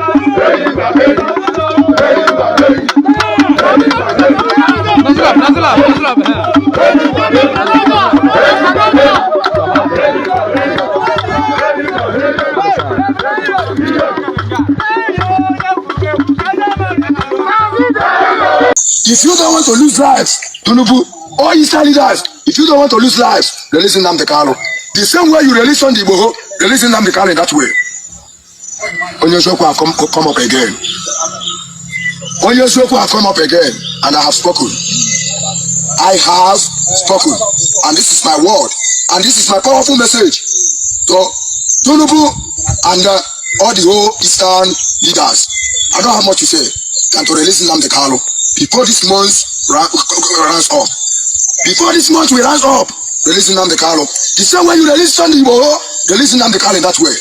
If you don't want to lose lives, Tinubu, all Eastern leaders, if you don't want to lose lives, release Nnamdi Kanu. The same way you release Sunday Igboho, release Nnamdi Kanu in that way. Onyesoku have come up again. Onyesoku have come up again, and I have spoken. I have spoken, and this is my word, and this is my powerful message to Tinubu and all the whole Eastern leaders. I don't have much to say than to release Nnamdi Kanu before this month runs up. Before this month we runs up, release Nnamdi Kanu. The same way you release Sunday Igboho, release Nnamdi Kanu in that way.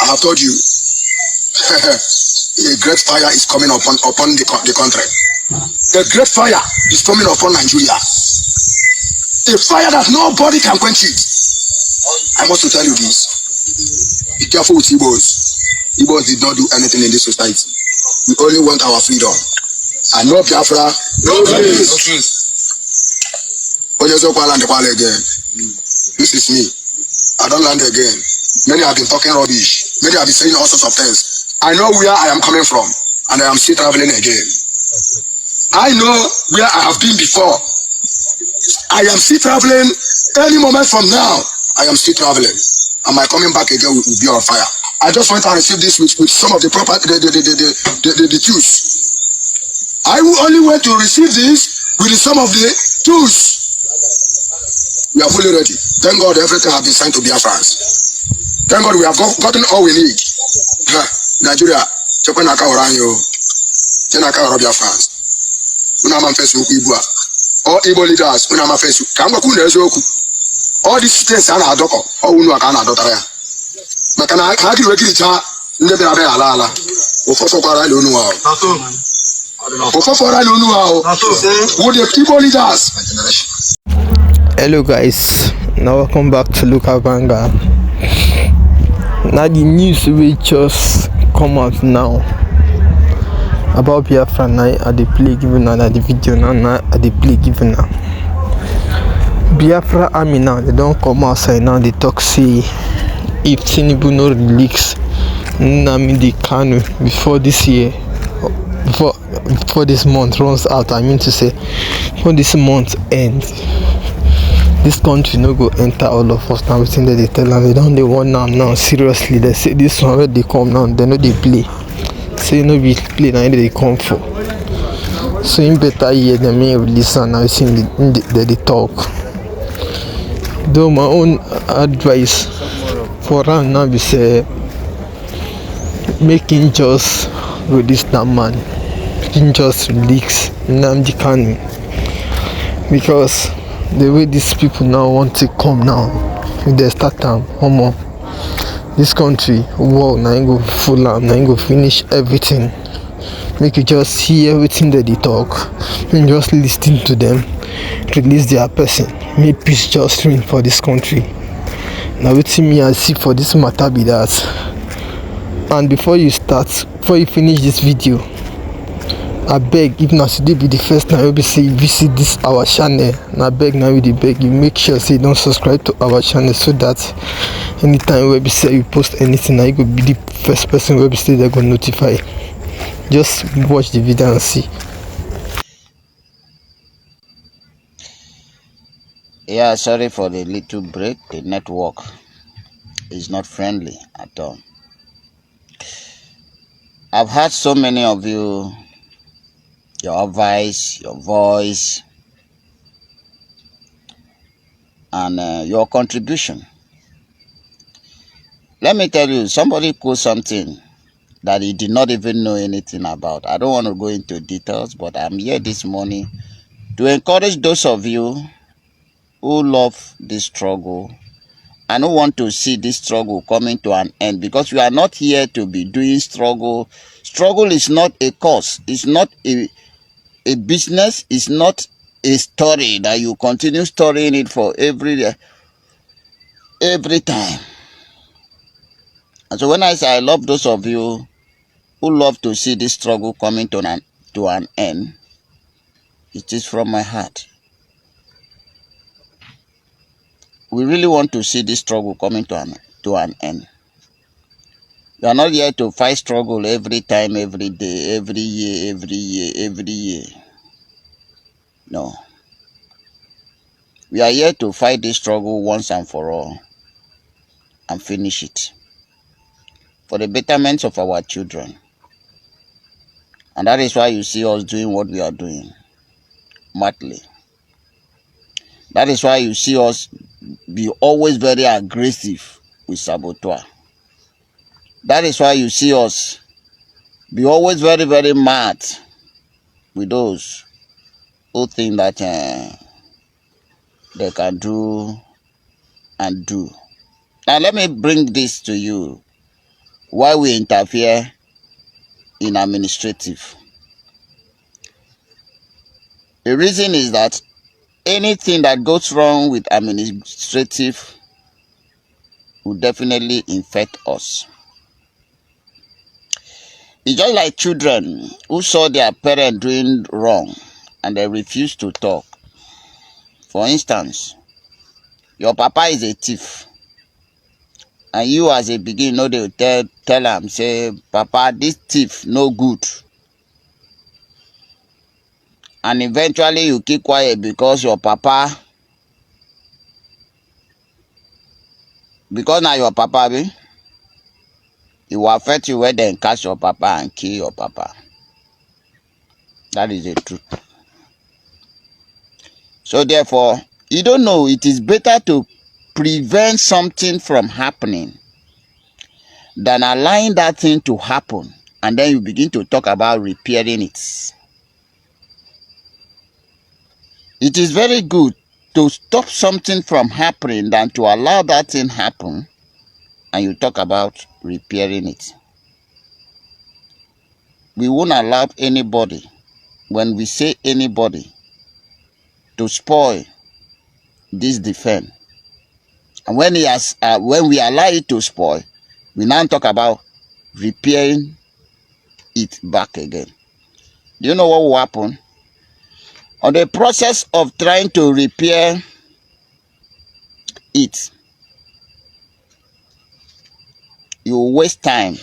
I have told you, a great fire is coming upon the country. A great fire is coming upon Nigeria. A fire that nobody can quench it. I must tell you this. Be careful with Igbos. Igbos did not do anything in this society. We only want our freedom. And no Biafra, no peace. Again. This is me. I don't land again. Many have been talking rubbish. Many have been saying all sorts of things. I know where I am coming from, and I am still traveling again. I know where I have been before. I am still traveling. Any moment from now, I am still traveling. And my coming back again will be on fire. I just went and received this with some of the proper the tools. I will only wait to receive this with some of the tools. We are fully ready. Thank God everything has been sent to Biafrans. Thank God we have gotten all we need. Nigeria, Chepenaka Oranyo, Chenaka Biafrans. Unama Facebook Ibua. All Igbo leaders, Unama Facebook. Kangakuna Zoku. All these states are Adoko, or Unuakana Dotaya. Makana Haki Rekita, never Alala. Ofofora Lunua. Ofofora Lunua. Would the Igbo leaders? Hello guys, now welcome back to Local Banga. Now the news will just come out now about Biafra. Now at the play given now the video now at the play given now. Biafra army now they don't come outside now. They talk say if Tinubu no release Nnamdi Kanu before this year, before this month runs out. I mean to say before this month ends. This country no go enter all of us now. Within that they tell them they don't they want now seriously. They say this one where they come now, they know they play. Say no be play now they come for. So in better hear them listen now see they talk. Though my own advice for them now be say making just release that man. Making just release Nnamdi Kanu. Because the way these people now want to come now, if they start time, this country, wow, now you go full on, now you go finish everything. Make you just see everything that they talk, and just listen to them, release their person, make peace just reign for this country. Now wait me I see for this matter be that. And before you finish this video, I beg, if not today be the first time you be say visit this our channel, and I beg now you beg you make sure say don't subscribe to our channel so that anytime we say you post anything now you go be the first person we say they go notify. Just watch the video and see. Yeah, sorry for the little break. The network is not friendly at all. I've heard so many of you, your advice, your voice, and your contribution. Let me tell you, somebody put something that he did not even know anything about. I don't want to go into details, but I'm here this morning to encourage those of you who love this struggle and who want to see this struggle coming to an end, because we are not here to be doing struggle. Struggle is not a cause. It's not a business. It's not a story that you continue storying it for every time. And so when I say I love those of you who love to see this struggle coming to an end, it is from my heart. We really want to see this struggle coming to an end. We are not here to fight struggle every time, every day, every year. No. We are here to fight this struggle once and for all and finish it for the betterment of our children. And that is why you see us doing what we are doing, madly. That is why you see us be always very aggressive with saboteur. That is why you see us be always very, very mad with those who think that they can do and do. Now let me bring this to you. Why we interfere in administrative. The reason is that anything that goes wrong with administrative will definitely infect us. It's just like children who saw their parent doing wrong and they refuse to talk. For instance, your papa is a thief. And you as a beginner, they will tell him, say, Papa, this thief no good. And eventually you keep quiet because your papa, because now your papa, it will affect you when they catch your papa and kill your papa. That is the truth. So therefore, you don't know, it is better to prevent something from happening than allowing that thing to happen and then you begin to talk about repairing it. It is very good to stop something from happening than to allow that thing happen and you talk about repairing it. We won't allow anybody, when we say anybody, to spoil this defense. And when we allow it to spoil, we now talk about repairing it back again. Do you know what will happen? On the process of trying to repair it, you will waste time.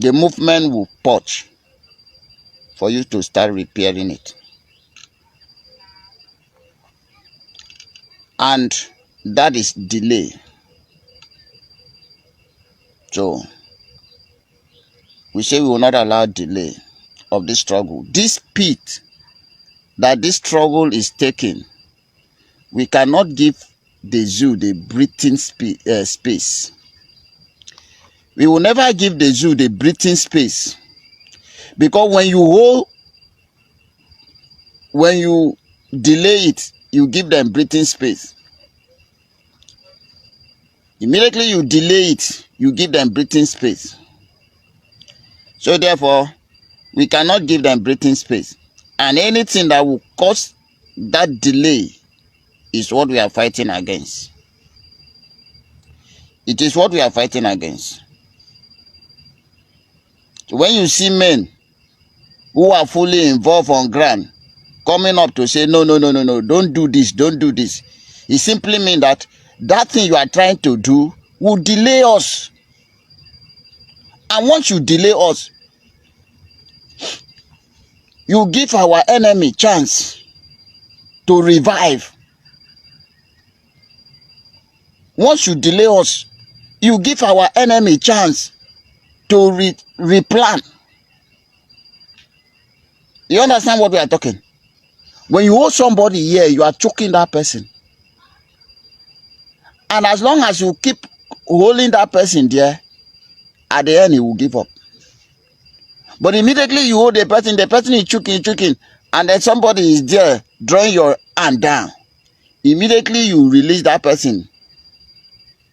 The movement will purge for you to start repairing it. And that is delay. So, we say we will not allow delay of this struggle. This speed that this struggle is taking, we cannot give the zoo the breathing space. We will never give the zoo the breathing space. Because when you delay it, you give them breathing space. Immediately you delay it, you give them breathing space. So therefore, we cannot give them breathing space. And anything that will cause that delay is what we are fighting against. It is what we are fighting against. So when you see men who are fully involved on ground coming up to say, no, don't do this, it simply means that thing you are trying to do will delay us. And once you delay us, you give our enemy chance to revive. Once you delay us, you give our enemy chance to replan. You understand what we are talking? When you hold somebody here, you are choking that person. And as long as you keep holding that person there, at the end he will give up. But immediately you hold the person is choking, and then somebody is there drawing your hand down. Immediately you release that person,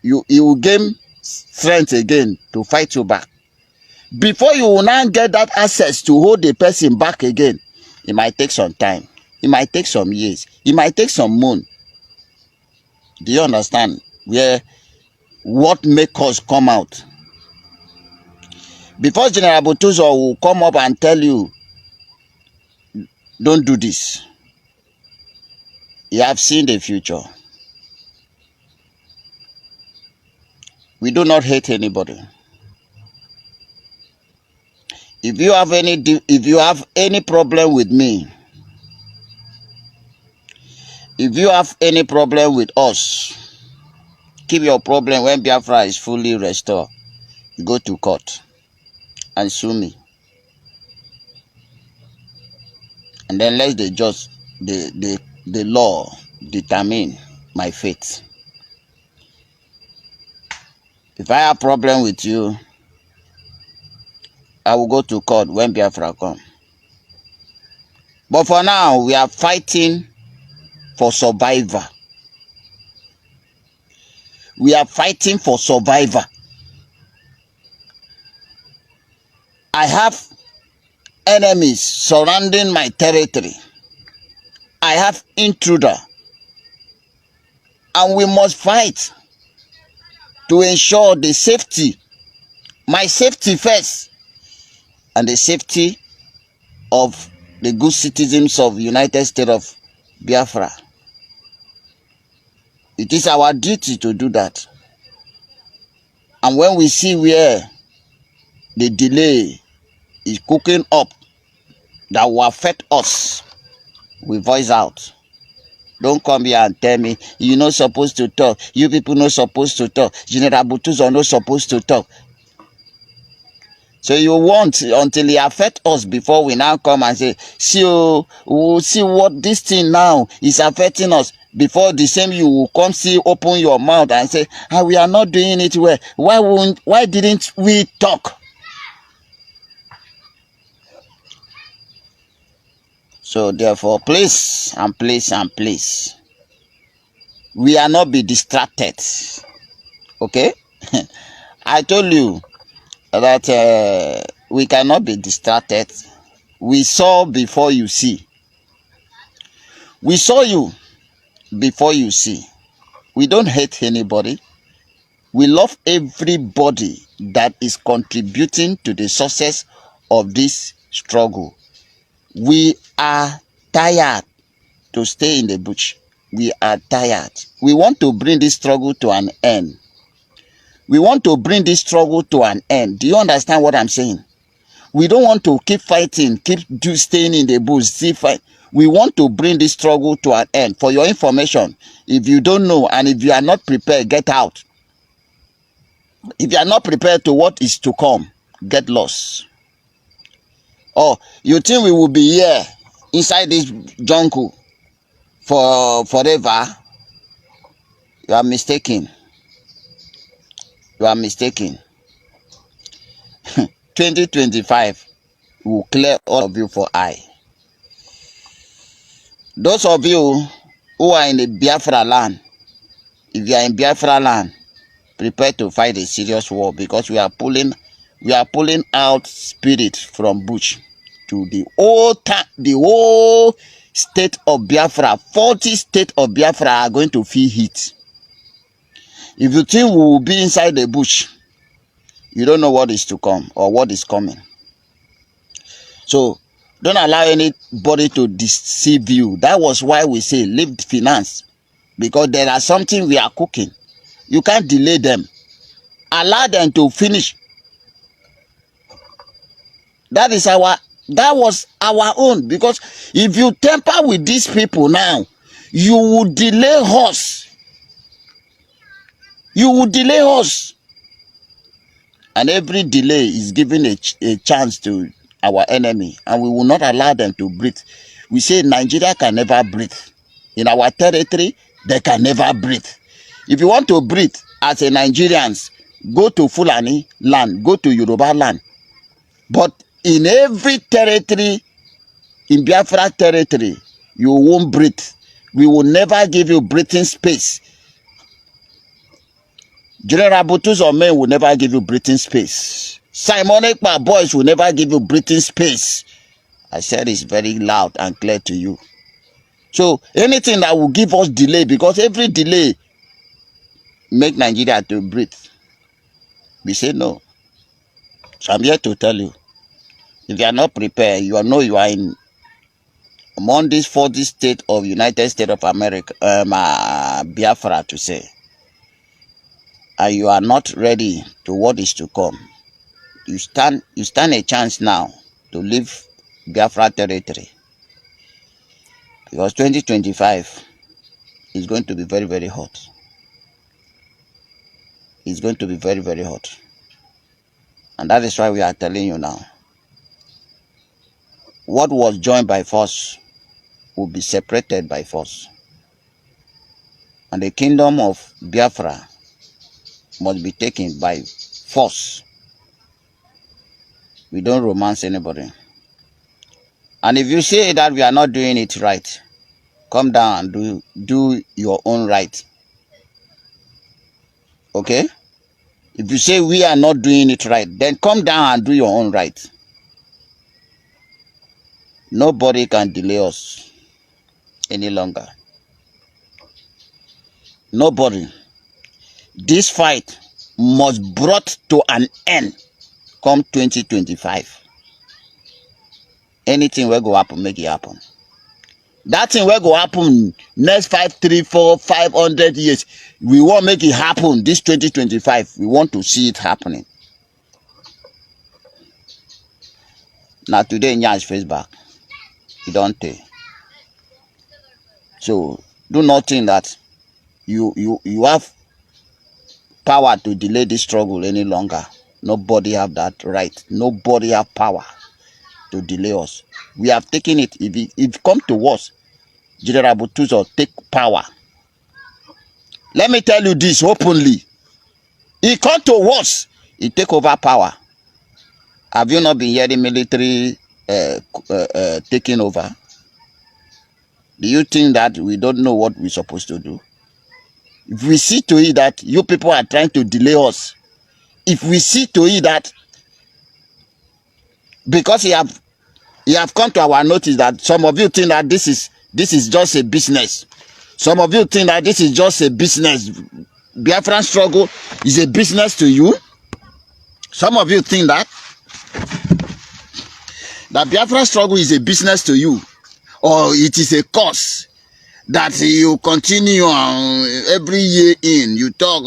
you will gain strength again to fight you back. Before you will now get that access to hold the person back again, it might take some time. It might take some years. It might take some months. Do you understand where what make us come out. Before General Butuzo will come up and tell you, don't do this, you have seen the future. We do not hate anybody. If you have any problem with me, if you have any problem with us, keep your problem when Biafra is fully restored. Go to court and sue me. And then let the law determine my fate. If I have problem with you, I will go to court when Biafra come. But for now, we are fighting for survival. We are fighting for survival. I have enemies surrounding my territory. I have intruder. And we must fight to ensure the safety, my safety first, and the safety of the good citizens of the United States of Biafra. It is our duty to do that. And when we see where the delay is cooking up that will affect us, we voice out. Don't come here and tell me you're not supposed to talk. You people not supposed to talk. General Butuzo not supposed to talk. So you want until it affect us before we now come and say, see, we'll see what this thing now is affecting us. Before the same you will come see, open your mouth and say, we are not doing it well. Why didn't we talk? So therefore, please, we are not be distracted. Okay? I told you that we cannot be distracted. We saw before you see. We saw you before you see. We don't hate anybody. We love everybody that is contributing to the success of this struggle. We are tired to stay in the bush. We are tired. We want to bring this struggle to an end. We want to bring this struggle to an end. Do you understand what I'm saying? We don't want to keep fighting, staying in the bush, still fight. We want to bring this struggle to an end. For your information, if you don't know and if you are not prepared, get out. If you are not prepared to what is to come, get lost. Oh, you think we will be here inside this jungle for forever? You are mistaken. You are mistaken. 2025 will clear all of you for eye. Those of you who are in the Biafra land, if you are in Biafra land, prepare to fight a serious war, because we are pulling out spirit from bush to the whole state of Biafra. 40 states of Biafra are going to feel heat. If you think we will be inside the bush, you don't know what is to come or what is coming. So don't allow anybody to deceive you. That was why we say leave finance, because there are something we are cooking. You can't delay them. Allow them to finish. That was our own. Because if you temper with these people now, you will delay us. You will delay us. And every delay is giving a chance to our enemy, and we will not allow them to breathe. We say Nigeria can never breathe. In our territory, they can never breathe. If you want to breathe as a Nigerians, go to Fulani land, go to Yoruba land. But in every territory, in Biafra territory, you won't breathe. We will never give you breathing space. General Butuzo men will never give you breathing space. Simon Ekpa boys will never give you breathing space. I said it's very loud and clear to you. So anything that will give us delay, because every delay make Nigeria to breathe. We say no. So I'm here to tell you, if you are not prepared, you know you are in among these 40 states of United States of America, Biafra to say, and you are not ready to what is to come. You stand a chance now to leave Biafra territory, because 2025 is going to be very, very hot. It's going to be very, very hot. And that is why we are telling you now. What was joined by force will be separated by force. And the kingdom of Biafra must be taken by force. We don't romance anybody. And if you say that we are not doing it right, come down and do your own right. Okay? If you say we are not doing it right, then come down and do your own right. Nobody can delay us any longer. Nobody. This fight must brought to an end come 2025. Anything will go happen, make it happen. That thing will go happen next 5, 3, 4, 500 years. We won't make it happen this 2025. We want to see it happening. Now today, Nyash face back. You don't take. So do not think that you have power to delay this struggle any longer. Nobody have that right. Nobody have power to delay us. We have taken it. If it come to us, General Butuzo take power. Let me tell you this openly. He come to us, he take over power. Have you not been hearing military taking over? Do you think that we don't know what we're supposed to do? If we see to it that you people are trying to delay us, if we see to it that because he have come to our notice that some of you think that this is just a business. Some of you think that this is just a business. Biafran struggle is a business to you. Some of you think that Biafran struggle is a business to you, or it is a cause that you continue on every year in. You talk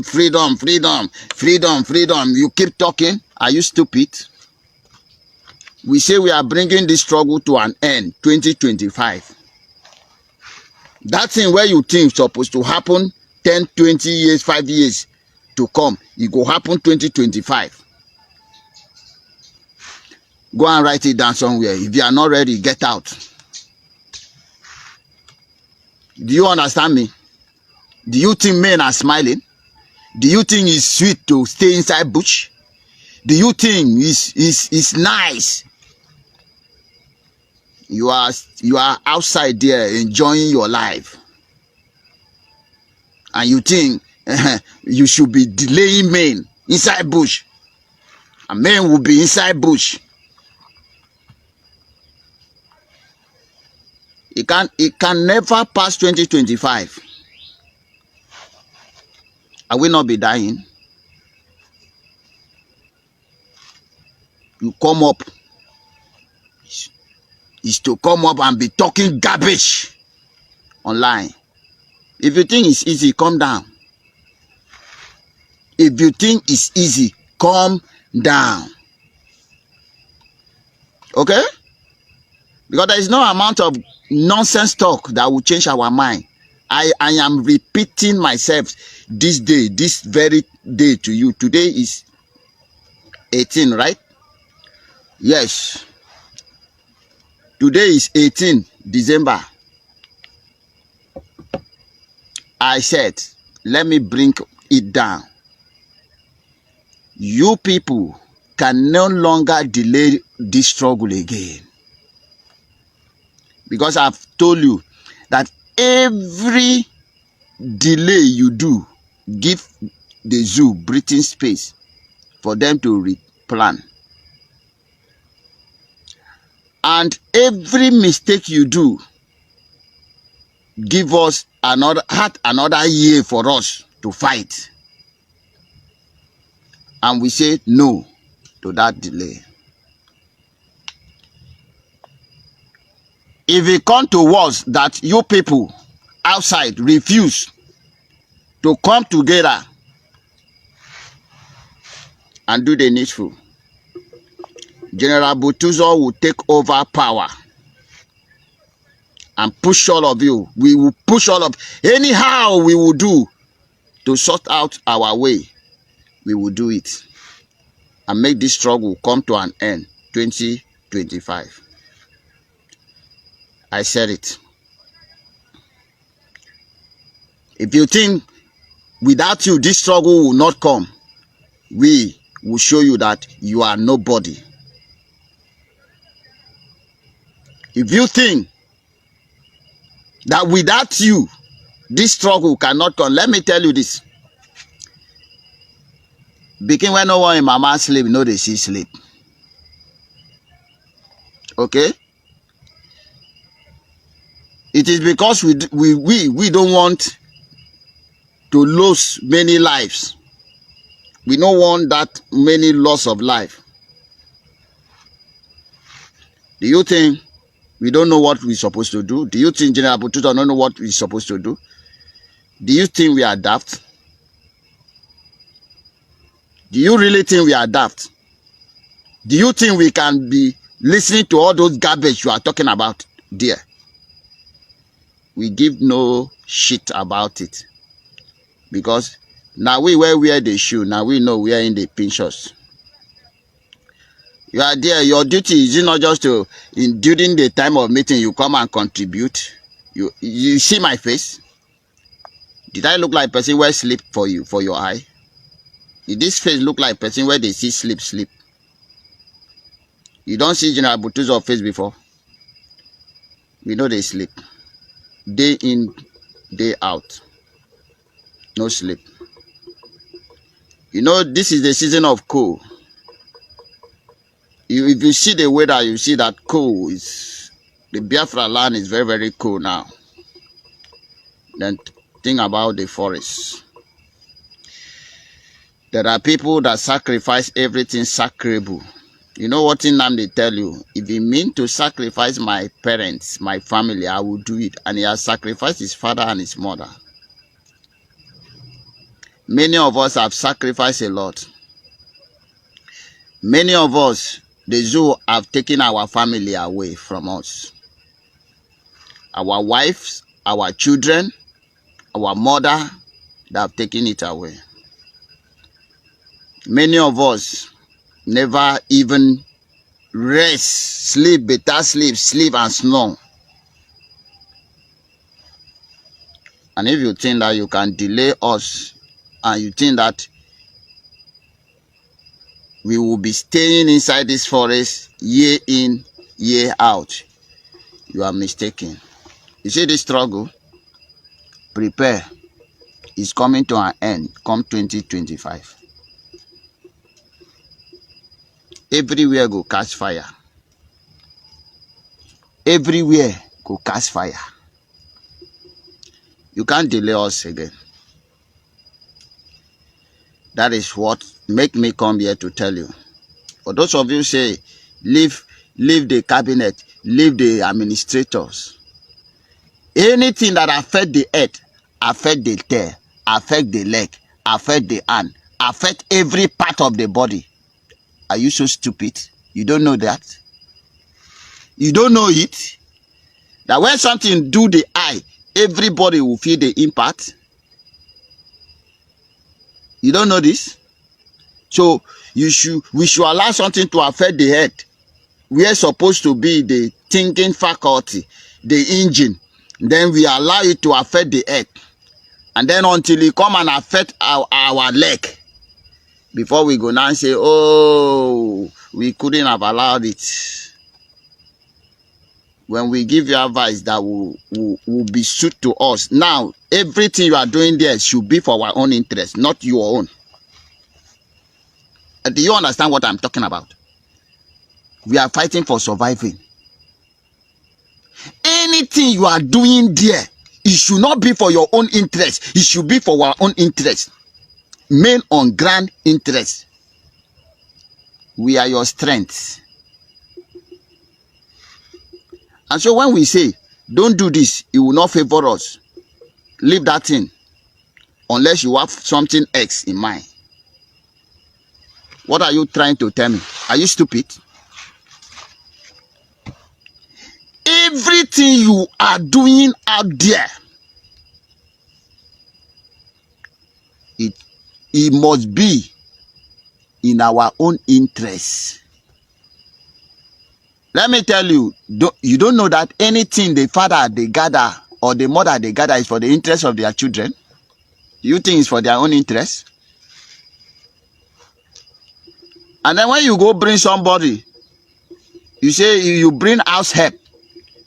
freedom, freedom, freedom, freedom. You keep talking. Are you stupid? We say we are bringing this struggle to an end, 2025. That thing where you think supposed to happen 10, 20 years, 5 years to come, it will happen 2025. Go and write it down somewhere. If you are not ready, get out. Do you understand me? Do you think men are smiling? Do you think it's sweet to stay inside bush? Do you think it's nice? You are outside there enjoying your life, and you think you should be delaying men inside bush, and men will be inside bush. It can never pass 2025. I will not be dying. You come up is to come up and be talking garbage online. If you think it's easy, come down. If you think it's easy, come down. Okay? Because there is no amount of nonsense talk that will change our mind. I am repeating myself this day, this very day to you. Today is 18, right? Yes. Today is 18 December. I said, let me bring it down. You people can no longer delay this struggle again. Because I've told you that every delay you do, give the zoo breathing space for them to replan. And every mistake you do, give us another year for us to fight. And we say no to that delay. If it comes to wars that you people outside refuse to come together and do the needful, General Butuzo will take over power and push all of you. We will push all of, anyhow we will do to sort out our way. We will do it and make this struggle come to an end 2025. I said it. If you think without you this struggle will not come, we will show you that you are nobody. If you think that without you this struggle cannot come, let me tell you this. Begin when no one in mama sleep, no they see sleep. Okay? It is because we don't want to lose many lives. We don't want that many loss of life. Do you think we don't know what we're supposed to do? Do you think General Bututo don't know what we're supposed to do? Do you think we are daft? Do you really think we are daft? Do you think we can be listening to all those garbage you are talking about there? We give no shit about it. Because now we wear the shoe, now we know we are in the pinchers. You are there, your duty is not just to, during the time of meeting, you come and contribute. You see my face? Did I look like a person where sleep for you, for your eye? Did this face look like a person where they see sleep? You don't see General Butuzo's face before? We know they sleep. Day in, day out. No sleep. You know, this is the season of cold. If you see the weather, you see that cold is, the Biafra land is very, very cold now. Then think about the forest. There are people that sacrifice everything sacrable. You know what thing they tell you? If he mean to sacrifice my parents, my family, I will do it. And he has sacrificed his father and his mother. Many of us have sacrificed a lot. Many of us, the zoo have taken our family away from us. Our wives, our children, our mother, they have taken it away. Many of us never even rest, sleep, better sleep and snore. And if you think that you can delay us, and you think that we will be staying inside this forest year in, year out, you are mistaken. You see this struggle? Prepare. It's coming to an end come 2025. Everywhere go catch fire. Everywhere go catch fire. You can't delay us again. That is what make me come here to tell you. For those of you say, leave the cabinet, leave the administrators. Anything that affect the earth, affect the tail, affect the leg, affect the hand, affect every part of the body. Are you so stupid? You don't know that? You don't know it? That when something do the eye, everybody will feel the impact? You don't know this? So we should allow something to affect the head. We are supposed to be the thinking faculty, the engine. Then we allow it to affect the head. And then until it come and affect our leg. Before we go now and say, oh, we couldn't have allowed it. When we give you advice that will be suited to us. Now, everything you are doing there should be for our own interest, not your own. Do you understand what I'm talking about? We are fighting for surviving. Anything you are doing there It should not be for your own interest. It should be for our own interest. Main on grand interest. We are your strength. And so when we say, don't do this, it will not favor us. Leave that thing. Unless you have something else in mind. What are you trying to tell me? Are you stupid? Everything you are doing out there, it must be in our own interest. Let me tell you, you don't know that anything the father they gather or the mother they gather is for the interest of their children? You think it's for their own interest? And then when you go bring somebody, you say you bring house help.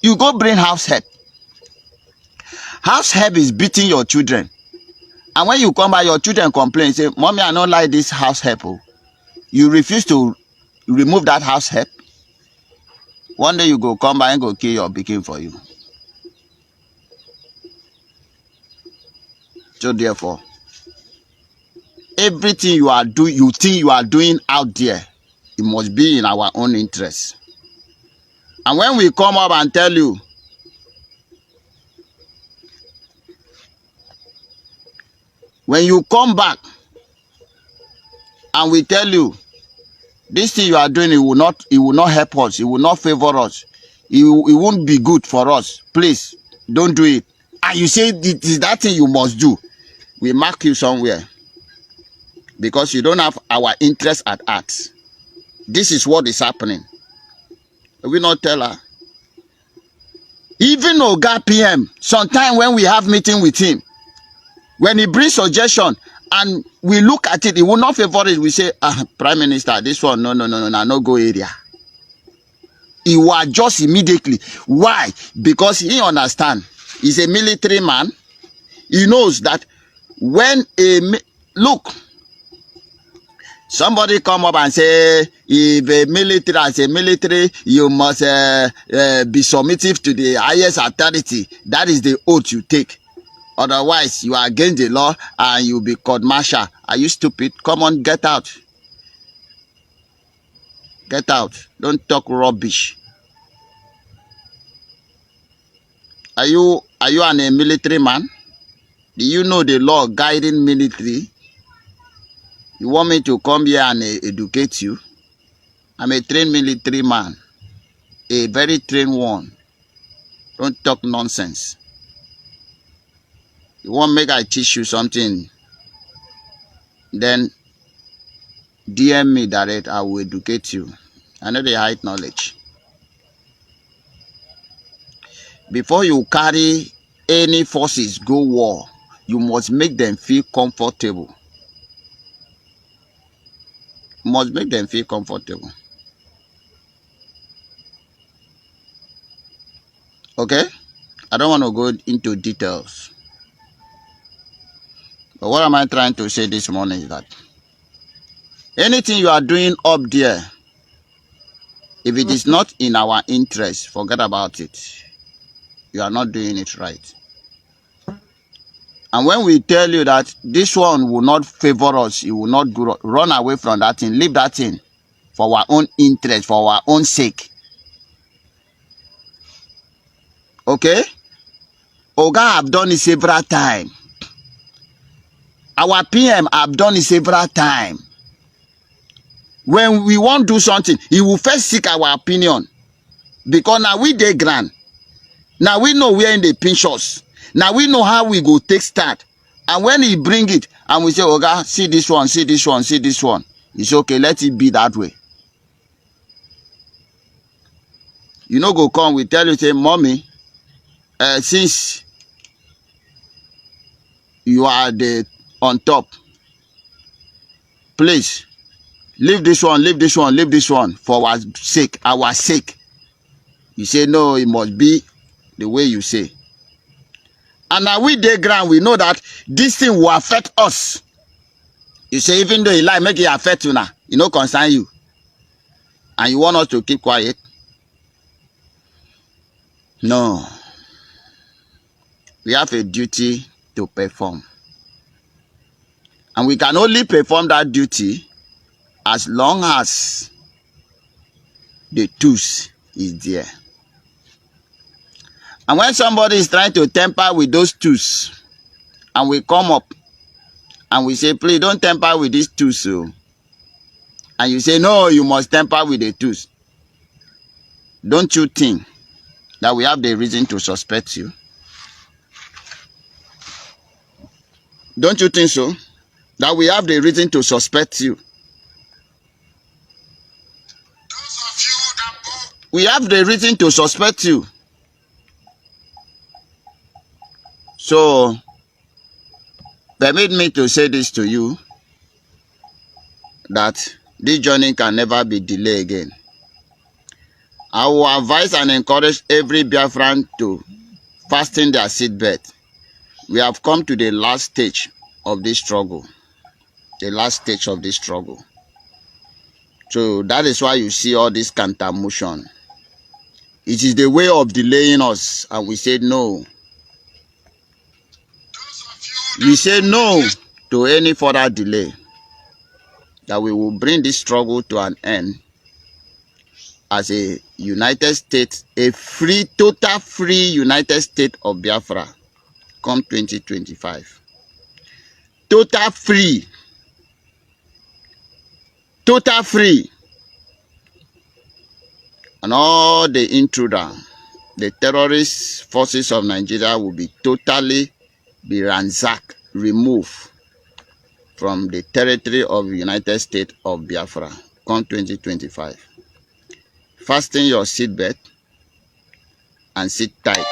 You go bring house help. House help is beating your children. And when you come by, your children complain, say, Mommy, I don't like this house help. You refuse to remove that house help. One day you go come by and go kill your pikin for you. So therefore, everything you are doing, you think you are doing out there, it must be in our own interest. And when we come up and tell you, when you come back and we tell you, this thing you are doing, it will not help us, it will not favor us, it won't be good for us. Please, don't do it. And you say it is that thing you must do. We mark you somewhere. Because you don't have our interest at heart. This is what is happening. We not tell her. Even Oga PM, sometimes when we have meeting with him, when he brings suggestion and we look at it, he will not favor it. We say, Prime Minister, this one, no go area. He will adjust immediately. Why? Because he understand. He's a military man. He knows that when look, somebody come up and say, if a military, as a military, you must be submissive to the highest authority. That is the oath you take. Otherwise, you are against the law and you'll be court-martial. Are you stupid? Come on, get out. Get out. Don't talk rubbish. Are you a military man? Do you know the law guiding military? You want me to come here and educate you? I'm a trained military man. A very trained one. Don't talk nonsense. You want make I teach you something? Then DM me direct. I will educate you. I know the high knowledge. Before you carry any forces go war, you must make them feel comfortable. You must make them feel comfortable. Okay? I don't want to go into details. But what am I trying to say this morning is that anything you are doing up there, if it is not in our interest, forget about it. You are not doing it right. And when we tell you that this one will not favor us, you will not run away from that thing, leave that thing for our own interest, for our own sake. Okay? Oga have done it several times. Our PM have done it several times. When we want to do something, he will first seek our opinion. Because now we dey grand. Now we know where in the pinch us. Now we know how we go take start. And when he bring it, and we say, Oga, see this one, see this one, see this one. It's okay, let it be that way. You know, go come, we tell you, say, Mommy, since you are on top, please, leave this one, leave this one, leave this one for our sake, our sake. You say, no, it must be the way you say. And now we dey ground, we know that this thing will affect us. You say, even though it like make it affect you now, it no concern you. And you want us to keep quiet? No. we have a duty to perform. And we can only perform that duty as long as the tools is there. And when somebody is trying to tamper with those tools, and we come up and we say, please don't tamper with these tools. So, and you say, no, you must tamper with the tools. Don't you think that we have the reason to suspect you? Don't you think so? That we have the reason to suspect you? We have the reason to suspect you. So, permit me to say this to you, that this journey can never be delayed again. I will advise and encourage every Biafran to fasten their seatbelt. We have come to the last stage of this struggle. The last stage of this struggle. So that is why you see all this counter motion. It is the way of delaying us, and we said no. We say no to any further delay. That we will bring this struggle to an end as a United States, a free, total free United States of Biafra come 2025. Total free. Total free. And all the intruder, the terrorist forces of Nigeria will be totally ransacked, removed from the territory of the United States of Biafra come 2025. Fasten your seatbelt and sit tight.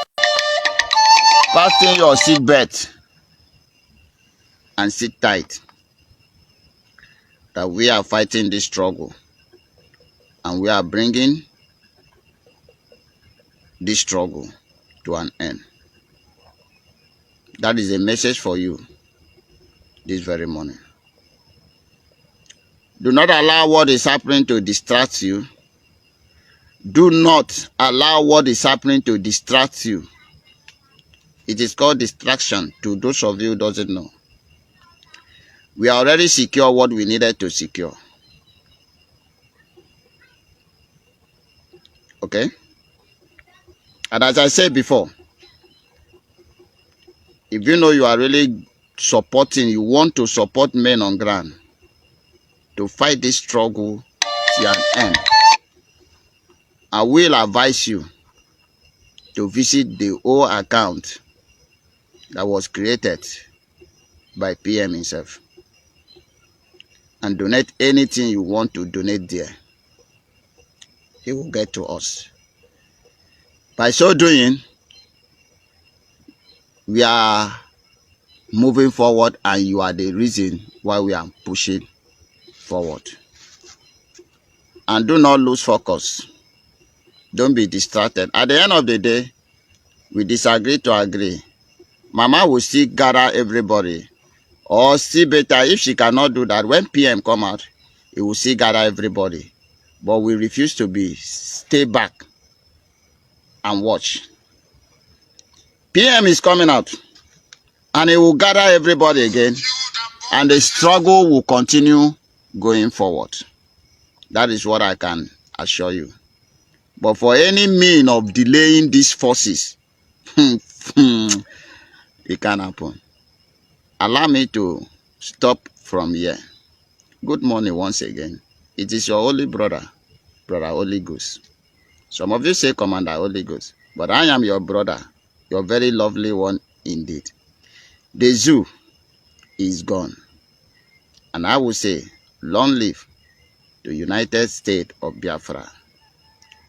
Fasten your seatbelt and sit tight. That we are fighting this struggle and we are bringing this struggle to an end. That is a message for you this very morning. Do not allow what is happening to distract you. Do not allow what is happening to distract you. It is called distraction to those of you who doesn't know. We already secure what we needed to secure. Okay? And as I said before, if you know you are really supporting, you want to support men on ground to fight this struggle to an end, I will advise you to visit the old account that was created by PM himself and donate anything you want to donate there. He will get to us. By so doing, we are moving forward, and you are the reason why we are pushing forward. And do not lose focus. Don't be distracted. At the end of the day, we disagree to agree. Mama will still gather everybody. Or still better, if she cannot do that, when PM come out, he will still gather everybody. But we refuse to stay back and watch. PM is coming out, and he will gather everybody again, and the struggle will continue going forward. That is what I can assure you. But for any mean of delaying these forces, it can't happen. Allow me to stop from here. Good morning once again. It is your holy brother, Brother Holy Ghost. Some of you say Commander Holy Ghost, but I am your brother, your very lovely one indeed. The zoo is gone. And I will say, long live the United States of Biafra.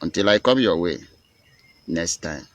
Until I come your way next time.